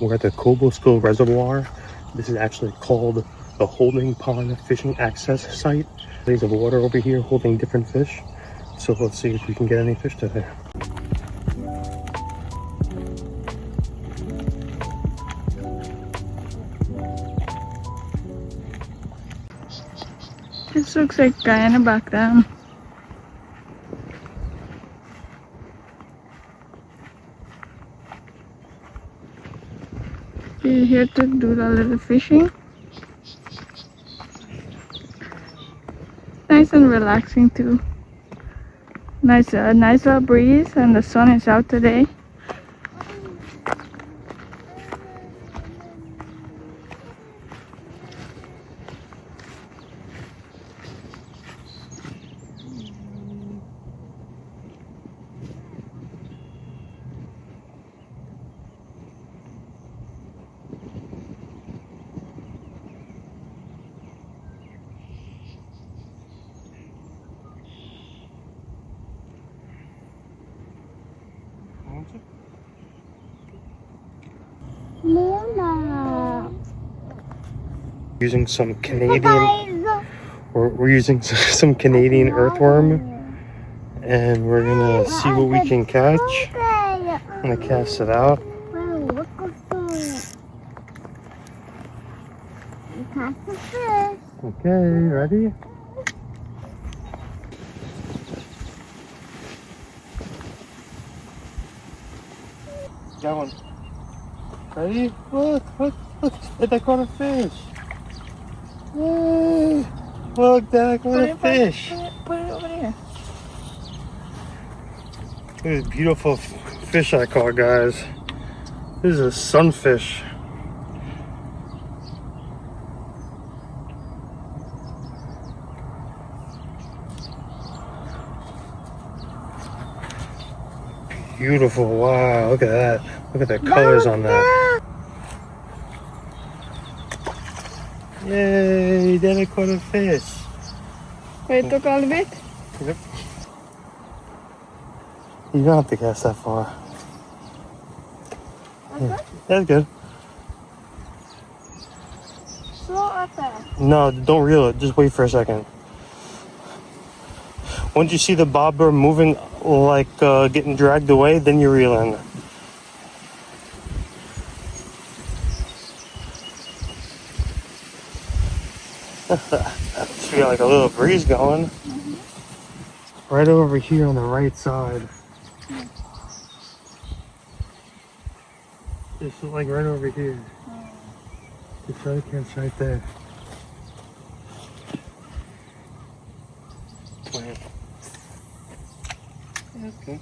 We're at the Kobelsko Reservoir. This is actually called the Holding Pond Fishing Access Site. There's of water over here holding different fish. So let's see if we can get any fish today. This looks like Guyana back down. We're here to do a little fishing. Nice and relaxing too. Nice little breeze, and the sun is out today. Using some Canadian, we're using some Canadian earthworm, and we're gonna see what we can catch. I'm gonna cast it out. Okay, ready? Got one. Ready? Look, look, look! I caught a fish. Yay! Look, Dad, I caught a fish. Put it over there. Look at this beautiful fish I caught, guys. This is a sunfish. Beautiful. Wow, look at that. Look at the colors on that. Yay, Dad, I caught a fish. Wait, took all of it? Yep. You don't have to cast that far. Yeah, that's good. Slow or fast? No, don't reel it. Just wait for a second. Once you see the bobber moving, like getting dragged away, then you reel in. So we got like a little breeze going. Right over here on the right side. Just like right over here. The shark camp's right there. Plant. Yeah, that's good.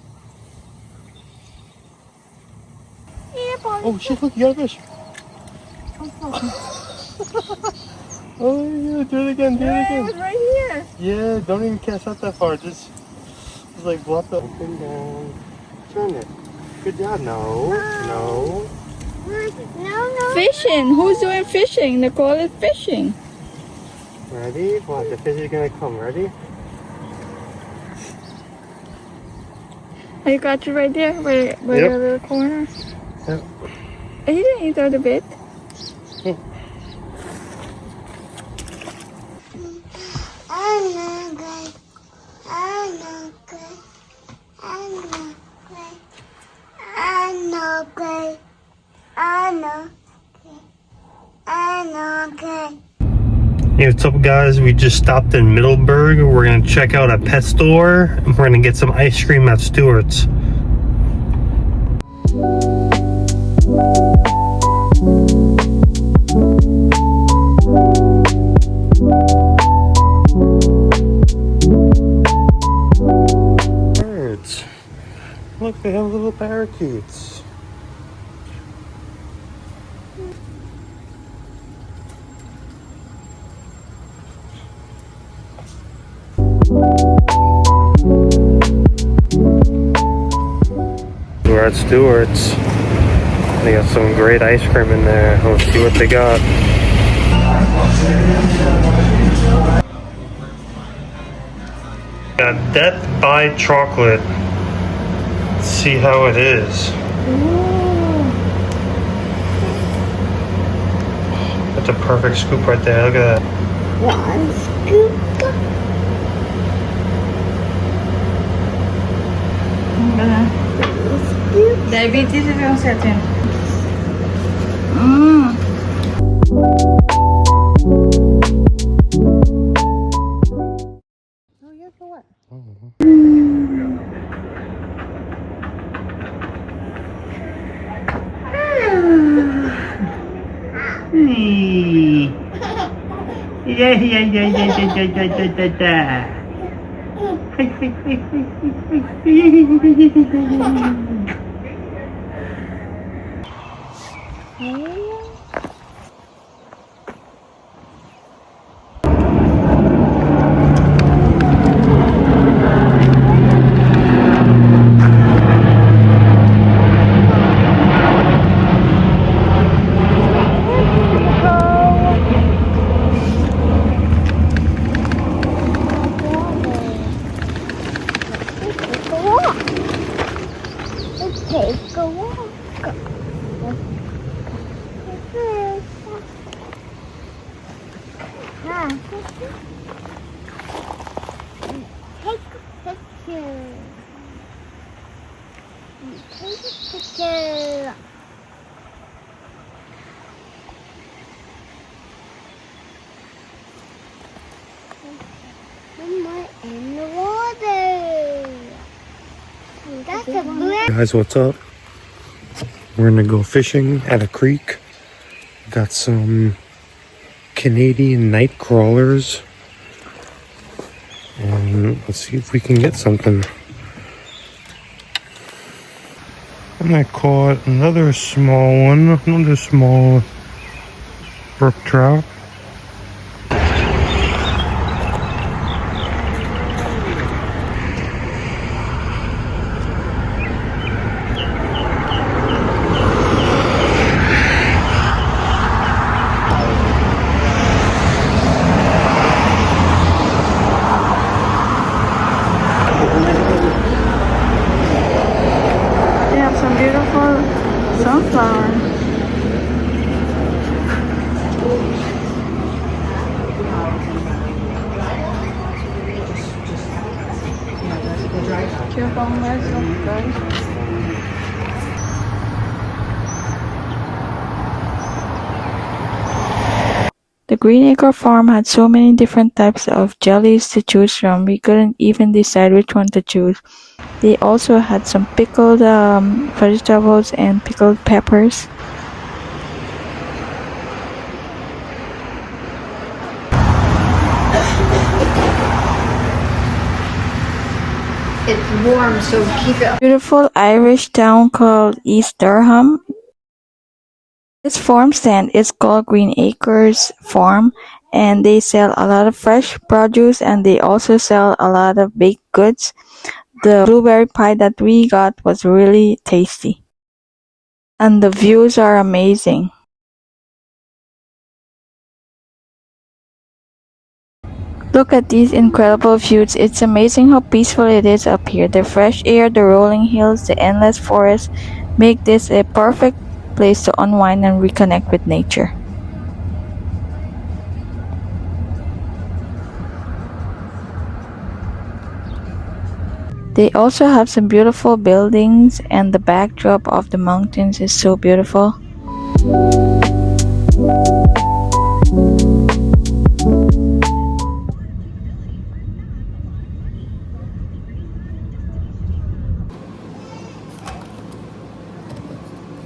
Oh shit, look, you got a fish. Oh yeah, do it again, do it again. It was right here. Yeah, don't even cast out that far. Just like bluff the open down. Turn it. Good job. No. No. No. Fishing. Who's doing fishing? Nicole is fishing. Ready? Watch, the fish is gonna come. Ready? I got you right there, by the little corner. Yep. You didn't eat all the bit. Hey, what's up, guys? We just stopped in Middleburg. We're gonna check out a pet store, and we're gonna get some ice cream at Stewart's. Birds. Look, they have little parakeets. We're at Stewart's. They got some great ice cream in there. Let's see what they got. Got Death by Chocolate. Let's see how it is. That's a perfect scoop right there. Look at that. One scoop. Diabetes is yung setting. Oh, yeah, for what? Take a walk. Take a picture. Take a picture. Somewhere in the water. That's a blue. Guys, what's up? We're gonna go fishing at a creek. Got some Canadian night crawlers. And let's see if we can get something. And I caught another small one, another small brook trout. They have some beautiful sunflower. Careful, guys. The Green Acre Farm had so many different types of jellies to choose from, we couldn't even decide which one to choose. They also had some pickled vegetables and pickled peppers. It's warm, so keep it. Beautiful Irish town called East Durham. This farm stand is called Green Acres Farm, and they sell a lot of fresh produce, and they also sell a lot of baked goods. The blueberry pie that we got was really tasty, and the views are amazing. Look at these incredible views. It's amazing how peaceful it is up here. The fresh air, the rolling hills, the endless forest make this a perfect place to unwind and reconnect with nature. They also have some beautiful buildings, and the backdrop of the mountains is so beautiful.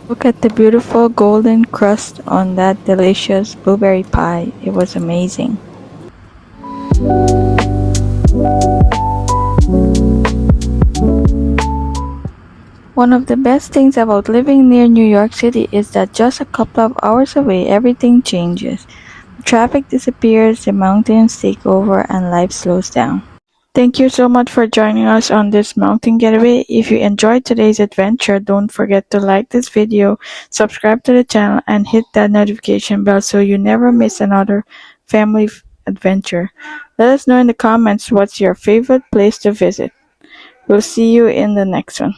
Look at the beautiful golden crust on that delicious blueberry pie. It was amazing. One of the best things about living near New York City is that just a couple of hours away, everything changes. The traffic disappears, the mountains take over, and life slows down. Thank you so much for joining us on this mountain getaway. If you enjoyed today's adventure, don't forget to like this video, subscribe to the channel, and hit that notification bell so you never miss another family adventure. Let us know in the comments what's your favorite place to visit. We'll see you in the next one.